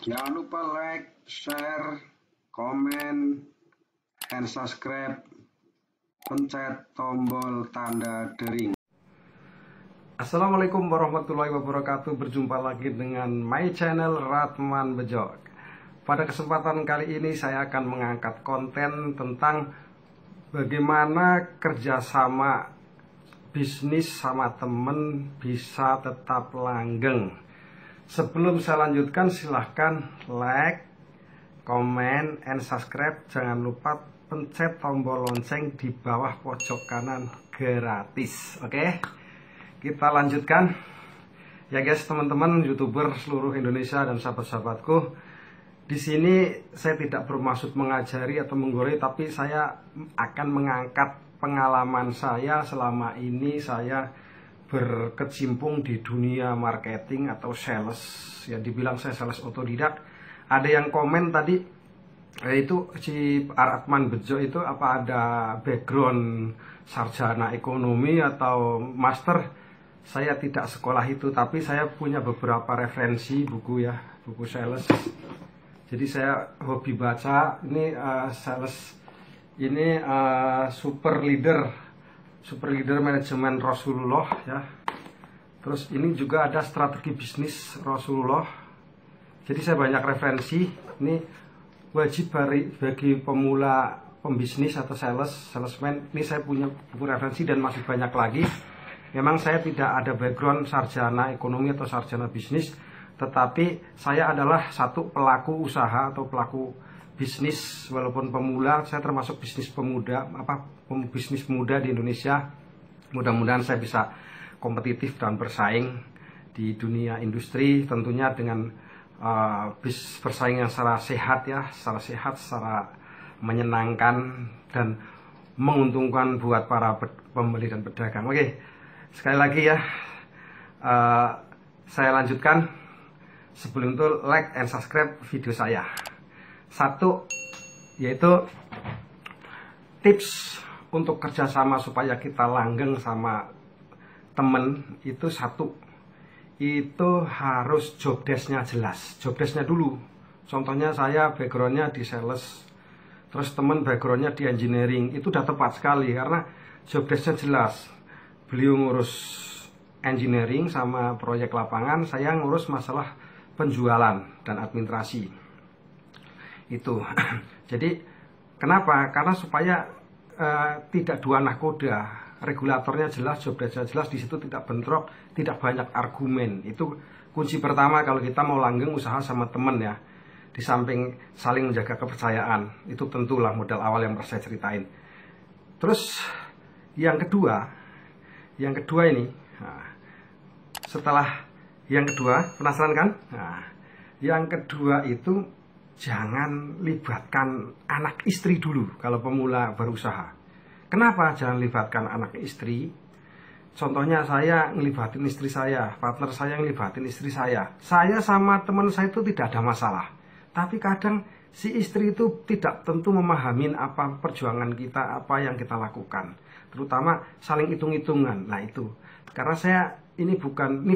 Jangan lupa like, share, komen, and subscribe. Pencet tombol tanda dering. Assalamualaikum warahmatullahi wabarakatuh. Berjumpa lagi dengan my channel Ratman Bejo. Pada kesempatan kali ini saya akan mengangkat konten tentang bagaimana kerjasama bisnis sama temen bisa tetap langgeng. Sebelum saya lanjutkan, silahkan like, komen, and subscribe. Jangan lupa pencet tombol lonceng di bawah pojok kanan gratis. Oke, kita lanjutkan ya guys, teman-teman YouTuber seluruh Indonesia dan sahabat-sahabatku. Di sini saya tidak bermaksud mengajari atau menggurui, tapi saya akan mengangkat pengalaman saya selama ini saya berkecimpung di dunia marketing atau sales. Ya, dibilang saya sales otodidak. Ada yang komen tadi, itu si Ratman Bejo itu apa ada background sarjana ekonomi atau master. Saya tidak sekolah itu, tapi saya punya beberapa referensi buku ya, buku sales. Jadi saya hobi baca. Ini sales, ini super leader manajemen Rasulullah ya. Terus ini juga ada strategi bisnis Rasulullah. Jadi saya banyak referensi. Ini wajib bagi pemula pembisnis atau salesman. Ini saya punya buku referensi dan masih banyak lagi. Memang saya tidak ada background sarjana ekonomi atau sarjana bisnis, tetapi saya adalah satu pelaku usaha atau pelaku bisnis. Walaupun pemula, saya termasuk bisnis pemuda, bisnis pemuda di Indonesia. Mudah-mudahan saya bisa kompetitif dan bersaing di dunia industri, tentunya dengan bersaing yang secara sehat ya, secara menyenangkan dan menguntungkan buat para pembeli dan pedagang. Oke, sekali lagi ya, saya lanjutkan. Sebelum itu like and subscribe video saya. Satu, yaitu tips untuk kerjasama supaya kita langgeng sama temen itu. Satu, itu harus job desk-nya jelas. Job desk-nya dulu. Contohnya saya background-nya di sales, terus temen background-nya di engineering. Itu udah tepat sekali karena job desk-nya jelas. Beliau ngurus engineering sama proyek lapangan, saya ngurus masalah penjualan dan administrasi. Itu. Jadi kenapa? Karena supaya tidak dua nahkoda, regulatornya jelas, job desk-nya jelas, di situ tidak bentrok, tidak banyak argumen. Itu kunci pertama kalau kita mau langgeng usaha sama temen ya. Di samping saling menjaga kepercayaan, itu tentulah modal awal yang saya ceritain. Terus yang kedua ini, setelah yang kedua, penasaran kan? Nah, yang kedua itu jangan libatkan anak istri dulu kalau pemula berusaha. Kenapa jangan libatkan anak istri? Contohnya saya ngelibatin istri saya, partner saya ngelibatin istri saya. Saya sama teman saya itu tidak ada masalah. Tapi kadang si istri itu tidak tentu memahamin apa perjuangan kita, apa yang kita lakukan. Terutama saling hitung-hitungan. Nah itu, karena ini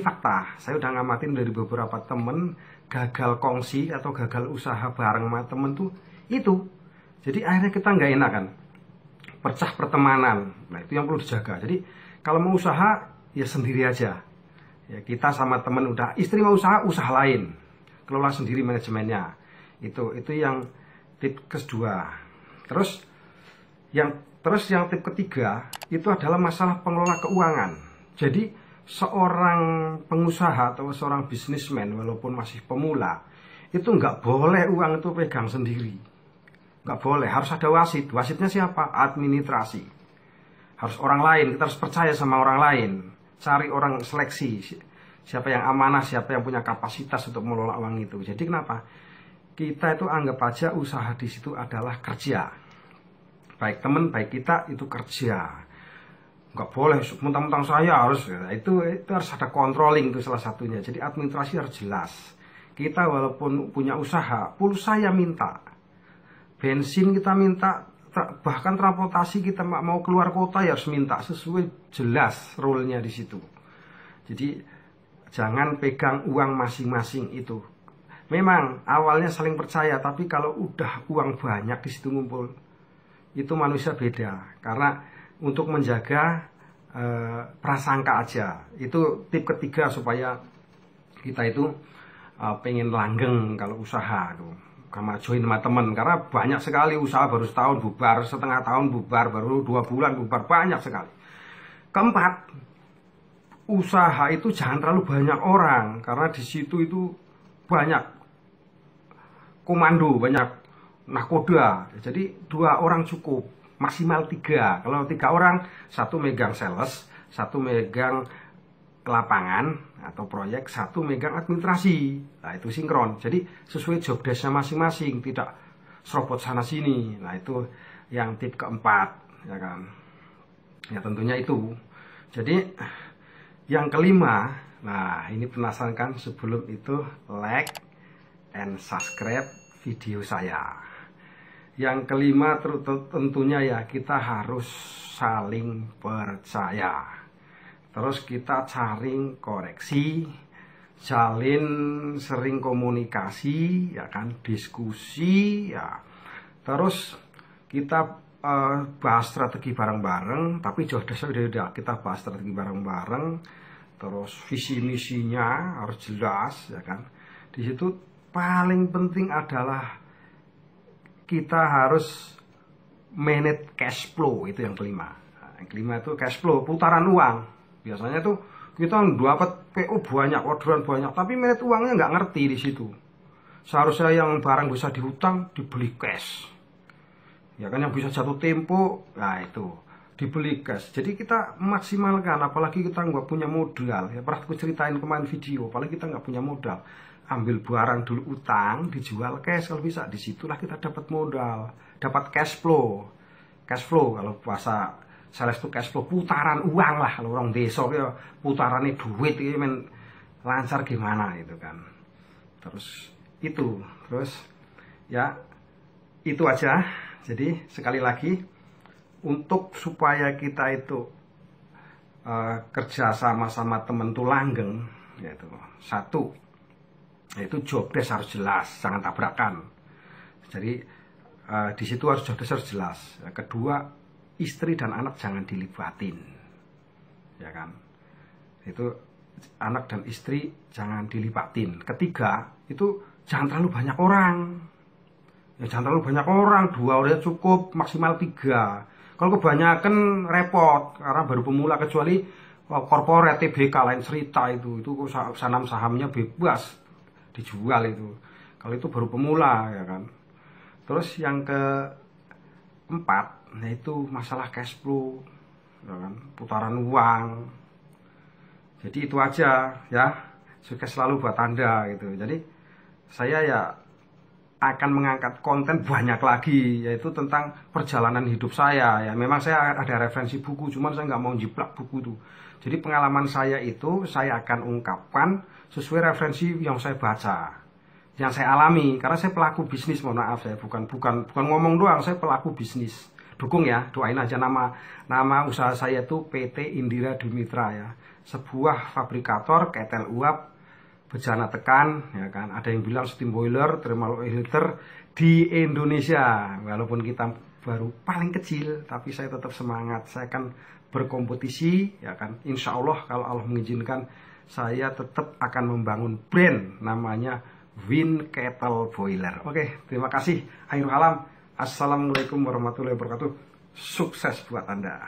fakta. Saya udah ngamatin dari beberapa temen gagal kongsi atau gagal usaha bareng sama temen tuh itu. Jadi akhirnya kita nggak enak kan, pecah pertemanan. Nah itu yang perlu dijaga. Jadi kalau mau usaha ya sendiri aja. Ya kita sama temen udah, istri mau usaha lain, kelola sendiri manajemennya. Itu yang tip kedua. Terus yang tip ketiga itu adalah masalah pengelola keuangan. Jadi seorang pengusaha atau seorang bisnismen walaupun masih pemula itu nggak boleh uang itu pegang sendiri, nggak boleh, harus ada wasit. Wasitnya siapa? Administrasi. Harus orang lain, kita harus percaya sama orang lain, cari orang, seleksi siapa yang amanah, siapa yang punya kapasitas untuk mengelola uang itu. Jadi kenapa? Kita itu anggap aja usaha di situ adalah kerja, baik teman baik kita itu kerja. Nggak boleh mentang-mentang saya harus, itu harus ada controlling, itu salah satunya. Jadi administrasi harus jelas. Kita walaupun punya usaha, pulsa ya minta, bensin kita minta, bahkan transportasi kita mau keluar kota ya harus minta, sesuai jelas rule-nya di situ. Jadi jangan pegang uang masing-masing itu. Memang awalnya saling percaya, tapi kalau udah uang banyak di situ ngumpul, itu manusia beda. Karena untuk menjaga prasangka aja, itu tip ketiga supaya kita itu pengen langgeng kalau usaha tuh, sama join sama temen. Karena banyak sekali usaha baru setahun bubar, setengah tahun bubar, baru 2 bulan bubar, banyak sekali. Keempat, usaha itu jangan terlalu banyak orang, karena di situ itu banyak komando, banyak nakoda. Jadi 2 orang cukup, maksimal 3. Kalau 3 orang, 1 megang sales, 1 megang lapangan atau proyek, 1 megang administrasi. Nah itu sinkron. Jadi sesuai job desk-nya masing-masing, tidak serobot sana sini. Nah itu yang tip keempat, ya kan. Ya tentunya itu. Jadi yang kelima, nah ini penasaran kan, sebelum itu like and subscribe video saya. Yang kelima tentunya ya kita harus saling percaya. Terus kita saling koreksi, jalin sering komunikasi, ya kan, diskusi, ya. Terus kita bahas strategi bareng-bareng, tapi jodoh udah kita bahas strategi bareng-bareng. Terus visi misinya harus jelas, ya kan. Di situ paling penting adalah kita harus manage cash flow, itu yang kelima. Nah, yang kelima itu cash flow, putaran uang. Biasanya tuh kita dapat PO banyak, orderan banyak, tapi manage uangnya nggak ngerti di situ. Seharusnya yang barang bisa dihutang dibeli cash, ya kan, yang bisa jatuh tempo, nah itu dibeli cash. Jadi kita maksimalkan, apalagi kita nggak punya modal. Ya pernah aku ceritain kemarin video, apalagi kita nggak punya modal. Ambil barang dulu utang, dijual cash kalau bisa. Disitulah kita dapat modal, dapat cash flow. Cash flow kalau bahasa sales itu cash flow, putaran uang lah. Kalau orang desa ya putarannya duit ini men lancar gimana itu kan. Terus ya itu aja. Jadi sekali lagi, untuk supaya kita itu kerja sama temen tuh langgeng, yaitu 1, yaitu job desk harus jelas, jangan tabrakan. Jadi di situ harus job desk harus jelas. Kedua, istri dan anak jangan dilibatin, ya kan. Itu anak dan istri jangan dilibatin. Ketiga, itu jangan terlalu banyak orang. Ya jangan terlalu banyak orang, 2 orang cukup, maksimal 3. Kalau kebanyakan repot, karena baru pemula, kecuali korporat TBK lain cerita itu sahamnya bebas dijual itu. Kalau itu baru pemula, ya kan. Terus yang keempat, nah itu masalah cash flow, ya kan, putaran uang. Jadi itu aja ya, sukses selalu buat Anda gitu. Jadi saya ya akan mengangkat konten banyak lagi, yaitu tentang perjalanan hidup saya. Ya memang saya ada referensi buku, cuman saya nggak mau jiplak buku itu. Jadi pengalaman saya itu saya akan ungkapkan sesuai referensi yang saya baca, yang saya alami. Karena saya pelaku bisnis, mohon maaf, saya bukan ngomong doang, saya pelaku bisnis. Dukung ya, doain aja. Nama usaha saya itu PT Indira Dumitra ya, sebuah fabrikator ketel uap bejana tekan, ya kan. Ada yang bilang steam boiler, thermal oil heater di Indonesia. Walaupun kita baru paling kecil, tapi saya tetap semangat. Saya akan berkompetisi, ya kan. Insya Allah kalau Allah mengizinkan, saya tetap akan membangun brand namanya Win Kettle Boiler. Oke, terima kasih. Akhirul kalam. Assalamualaikum warahmatullahi wabarakatuh. Sukses buat Anda.